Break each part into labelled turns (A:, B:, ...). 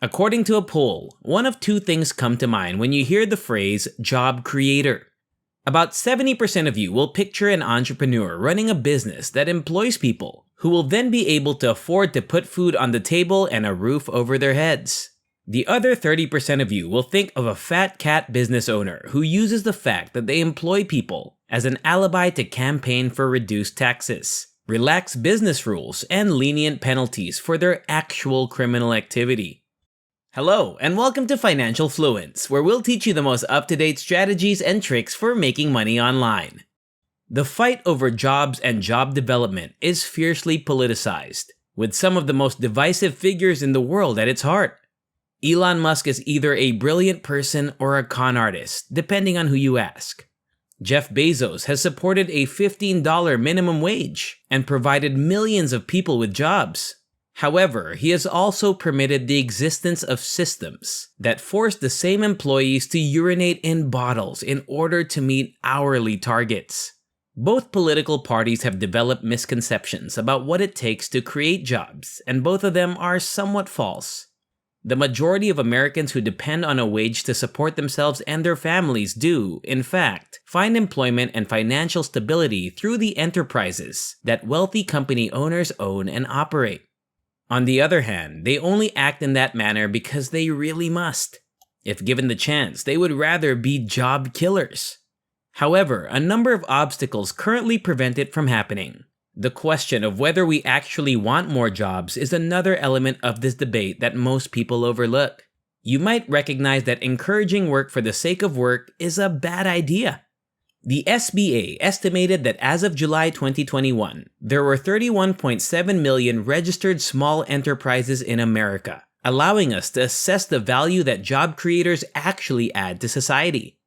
A: According to a poll, one of two things come to mind when you hear the phrase job creator. About 70% of you will picture an entrepreneur running a business that employs people who will then be able to afford to put food on the table and a roof over their heads. The other 30% of you will think of a fat cat business owner who uses the fact that they employ people as an alibi to campaign for reduced taxes, relaxed business rules, and lenient penalties for their actual criminal activity. Hello, and welcome to Financial Fluence, where we'll teach you the most up-to-date strategies and tricks for making money online. The fight over jobs and job development is fiercely politicized, with some of the most divisive figures in the world at its heart. Elon Musk is either a brilliant person or a con artist, depending on who you ask. Jeff Bezos has supported a $15 minimum wage and provided millions of people with jobs. However, he has also permitted the existence of systems that force the same employees to urinate in bottles in order to meet hourly targets. Both political parties have developed misconceptions about what it takes to create jobs, and both of them are somewhat false. The majority of Americans who depend on a wage to support themselves and their families do, in fact, find employment and financial stability through the enterprises that wealthy company owners own and operate. On the other hand, they only act in that manner because they really must. If given the chance, they would rather be job killers. However, a number of obstacles currently prevent it from happening. The question of whether we actually want more jobs is another element of this debate that most people overlook. You might recognize that encouraging work for the sake of work is a bad idea. The SBA estimated that as of July 2021, there were 31.7 million registered small enterprises in America, allowing us to assess the value that job creators actually add to society.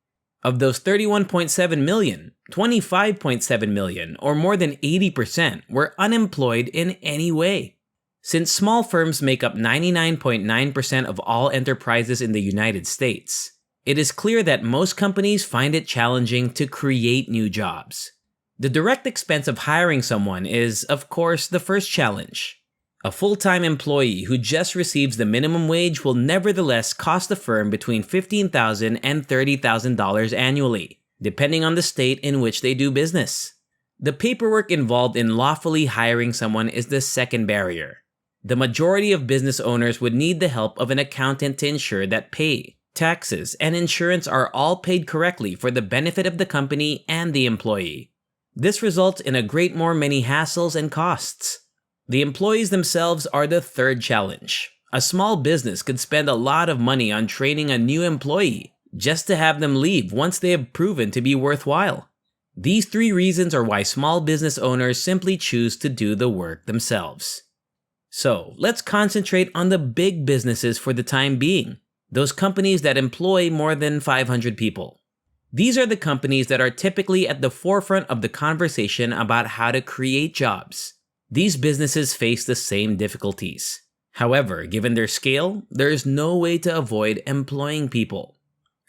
A: Of those 31.7 million, 25.7 million, or more than 80%, were unemployed in any way. Since small firms make up 99.9% of all enterprises in the United States, it is clear that most companies find it challenging to create new jobs. The direct expense of hiring someone is, of course, the first challenge. A full-time employee who just receives the minimum wage will nevertheless cost the firm between $15,000 and $30,000 annually, depending on the state in which they do business. The paperwork involved in lawfully hiring someone is the second barrier. The majority of business owners would need the help of an accountant to ensure that pay, taxes, and insurance are all paid correctly for the benefit of the company and the employee. This results in a great many hassles and costs. The employees themselves are the third challenge. A small business could spend a lot of money on training a new employee just to have them leave once they have proven to be worthwhile. These three reasons are why small business owners simply choose to do the work themselves. So, let's concentrate on the big businesses for the time being. Those companies that employ more than 500 people. These are the companies that are typically at the forefront of the conversation about how to create jobs. These businesses face the same difficulties. However, given their scale, there is no way to avoid employing people.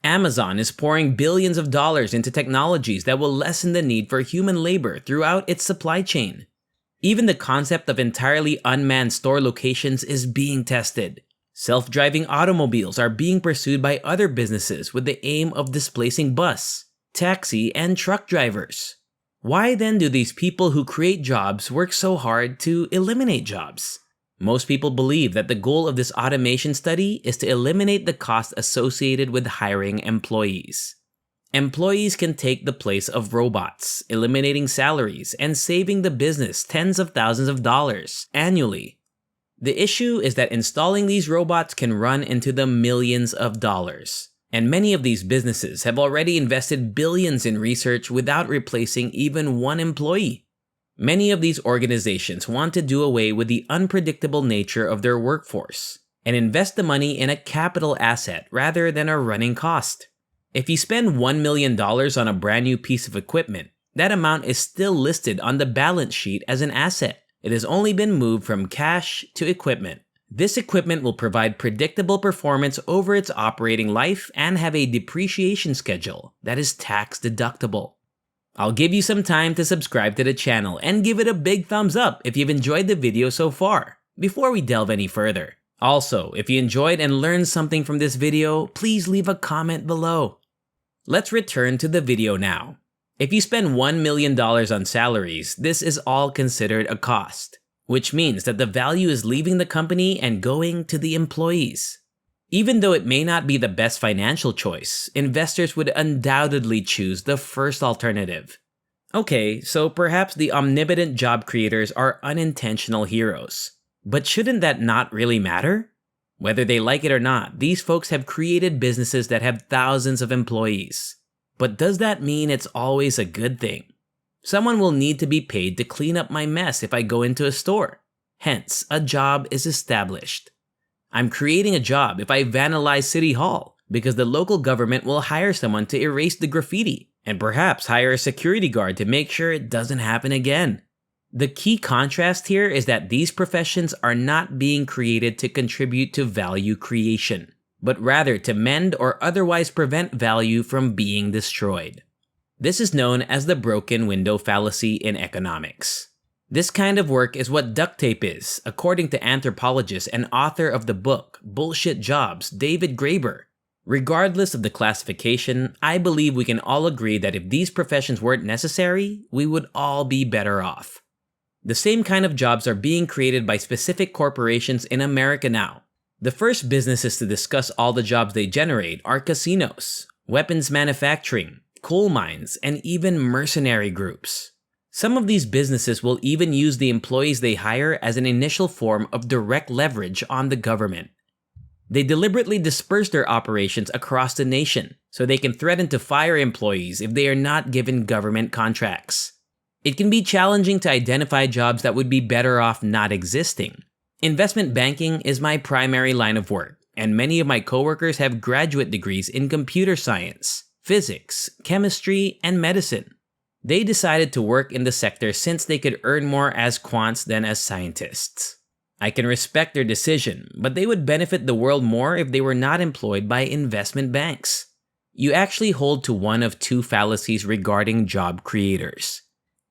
A: Amazon is pouring billions of dollars into technologies that will lessen the need for human labor throughout its supply chain. Even the concept of entirely unmanned store locations is being tested. Self-driving automobiles are being pursued by other businesses with the aim of displacing bus, taxi, and truck drivers. Why then do these people who create jobs work so hard to eliminate jobs? Most people believe that the goal of this automation study is to eliminate the cost associated with hiring employees. Employees can take the place of robots, eliminating salaries and saving the business tens of thousands of dollars annually. The issue is that installing these robots can run into the millions of dollars, and many of these businesses have already invested billions in research without replacing even one employee. Many of these organizations want to do away with the unpredictable nature of their workforce and invest the money in a capital asset rather than a running cost. If you spend $1 million on a brand new piece of equipment, that amount is still listed on the balance sheet as an asset. It has only been moved from cash to equipment. This equipment will provide predictable performance over its operating life and have a depreciation schedule that is tax deductible. I'll give you some time to subscribe to the channel and give it a big thumbs up if you've enjoyed the video so far, before we delve any further. Also, if you enjoyed and learned something from this video, please leave a comment below. Let's return to the video now. If you spend $1 million on salaries, this is all considered a cost, which means that the value is leaving the company and going to the employees. Even though it may not be the best financial choice, investors would undoubtedly choose the first alternative. Okay, so perhaps the omnipotent job creators are unintentional heroes. But shouldn't that not really matter? Whether they like it or not, these folks have created businesses that have thousands of employees. But does that mean it's always a good thing? Someone will need to be paid to clean up my mess if I go into a store. Hence, a job is established. I'm creating a job if I vandalize City Hall, because the local government will hire someone to erase the graffiti, and perhaps hire a security guard to make sure it doesn't happen again. The key contrast here is that these professions are not being created to contribute to value creation, but rather to mend or otherwise prevent value from being destroyed. This is known as the broken window fallacy in economics. This kind of work is what duct tape is, according to anthropologist and author of the book Bullshit Jobs, David Graeber. Regardless of the classification, I believe we can all agree that if these professions weren't necessary, we would all be better off. The same kind of jobs are being created by specific corporations in America now. The first businesses to discuss all the jobs they generate are casinos, weapons manufacturing, coal mines, and even mercenary groups. Some of these businesses will even use the employees they hire as an initial form of direct leverage on the government. They deliberately disperse their operations across the nation so they can threaten to fire employees if they are not given government contracts. It can be challenging to identify jobs that would be better off not existing. Investment banking is my primary line of work, and many of my coworkers have graduate degrees in computer science, physics, chemistry, and medicine. They decided to work in the sector since they could earn more as quants than as scientists. I can respect their decision, but they would benefit the world more if they were not employed by investment banks. You actually hold to one of two fallacies regarding job creators.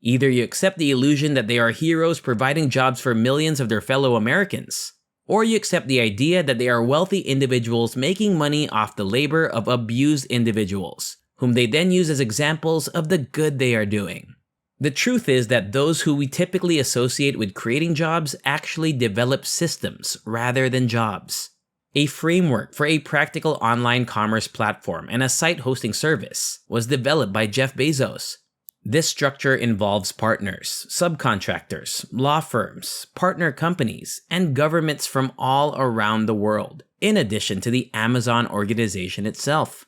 A: Either you accept the illusion that they are heroes providing jobs for millions of their fellow Americans, or you accept the idea that they are wealthy individuals making money off the labor of abused individuals, whom they then use as examples of the good they are doing. The truth is that those who we typically associate with creating jobs actually develop systems rather than jobs. A framework for a practical online commerce platform and a site hosting service was developed by Jeff Bezos. This structure involves partners, subcontractors, law firms, partner companies, and governments from all around the world, in addition to the Amazon organization itself.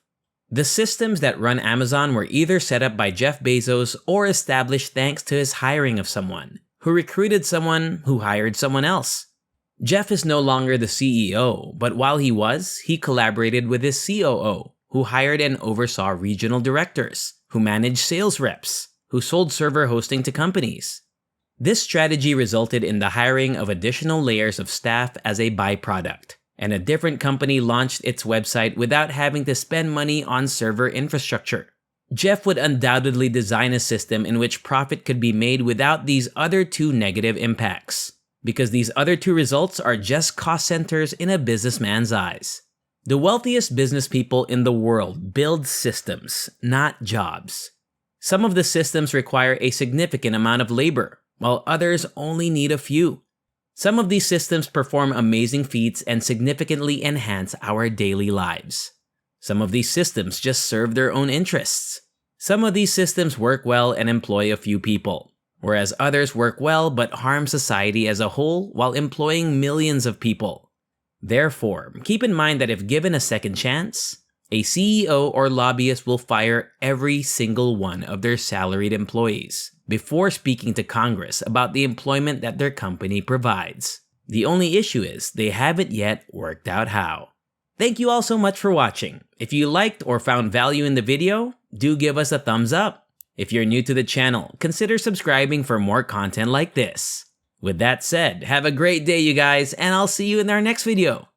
A: The systems that run Amazon were either set up by Jeff Bezos or established thanks to his hiring of someone, who recruited someone who hired someone else. Jeff is no longer the CEO, but while he was, he collaborated with his COO, who hired and oversaw regional directors, who managed sales reps, who sold server hosting to companies. This strategy resulted in the hiring of additional layers of staff as a byproduct, and a different company launched its website without having to spend money on server infrastructure. Jeff would undoubtedly design a system in which profit could be made without these other two negative impacts, because these other two results are just cost centers in a businessman's eyes. The wealthiest business people in the world build systems, not jobs. Some of the systems require a significant amount of labor, while others only need a few. Some of these systems perform amazing feats and significantly enhance our daily lives. Some of these systems just serve their own interests. Some of these systems work well and employ a few people, whereas others work well but harm society as a whole while employing millions of people. Therefore, keep in mind that if given a second chance, a CEO or lobbyist will fire every single one of their salaried employees before speaking to Congress about the employment that their company provides. The only issue is they haven't yet worked out how. Thank you all so much for watching. If you liked or found value in the video, do give us a thumbs up. If you're new to the channel, consider subscribing for more content like this. With that said, have a great day you guys, and I'll see you in our next video.